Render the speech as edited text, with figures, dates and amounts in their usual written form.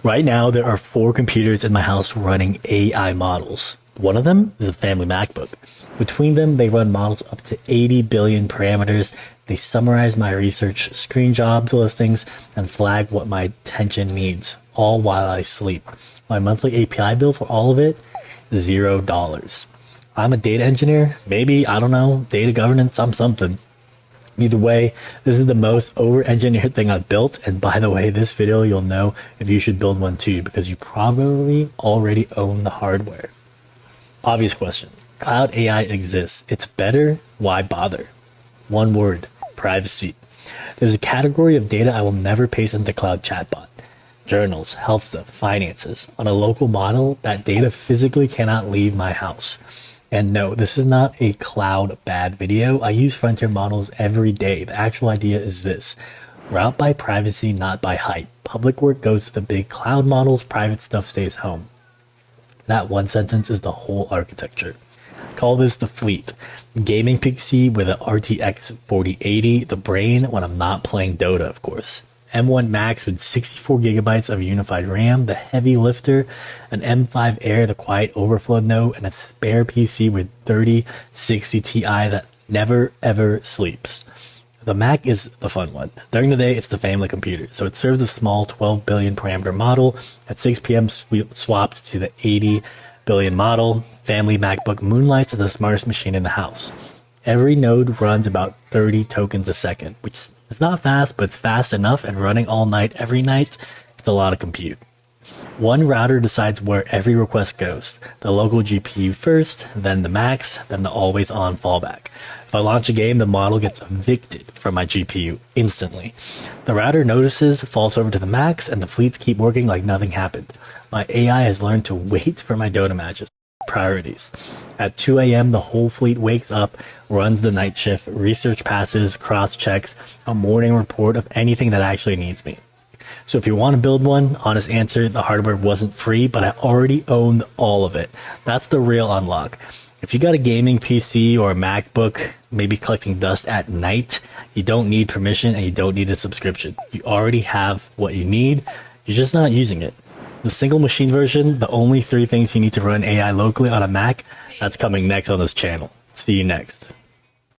Right now, there are 4 computers in my house running AI models. One of them is a family MacBook. Between them, they run models up to 80 billion parameters. They summarize my research, screen jobs listings, and flag what my attention needs, all while I sleep. My monthly API bill for all of it, $0. I'm a data engineer, maybe, I don't know, data governance, I'm something. Either way, this is the most over-engineered thing I've built, and by the way, this video you'll know if you should build one too, because you probably already own the hardware. Obvious question. Cloud AI exists. It's better. Why bother? One word. Privacy. There's a category of data I will never paste into cloud chatbot. Journals, health stuff, finances. On a local model, that data physically cannot leave my house. And no, this is not a cloud bad video. I use frontier models every day. The actual idea is this. Route by privacy, not by height. Public work goes to the big cloud models, private stuff stays home. That one sentence is the whole architecture. Call this the fleet. Gaming PC with an RTX 4080, the brain when I'm not playing Dota, of course. M1 Max with 64 gigabytes of unified RAM, the heavy lifter, an M5 Air, the quiet overflow node, and a spare PC with 3060 Ti that never ever sleeps. The Mac is the fun one. During the day, it's the family computer, so it serves the small 12 billion parameter model. At 6 p.m., swaps to the 80 billion model. Family MacBook moonlights as the smartest machine in the house. Every node runs about 30 tokens a second, which is not fast, but it's fast enough, and running all night, every night, it's a lot of compute. One router decides where every request goes. The local GPU first, then the max, then the always on fallback. If I launch a game, the model gets evicted from my GPU instantly. The router notices, falls over to the max, and the fleets keep working like nothing happened. My AI has learned to wait for my Dota matches. Priorities. At 2 a.m., the whole fleet wakes up, runs the night shift, research passes, cross-checks, a morning report of anything that actually needs me. So if you want to build one, honest answer, the hardware wasn't free, but I already owned all of it. That's the real unlock. If you got a gaming PC or a MacBook, maybe collecting dust at night, you don't need permission and you don't need a subscription. You already have what you need, you're just not using it. The single machine version, the only 3 things you need to run AI locally on a Mac, that's coming next on this channel. See you next.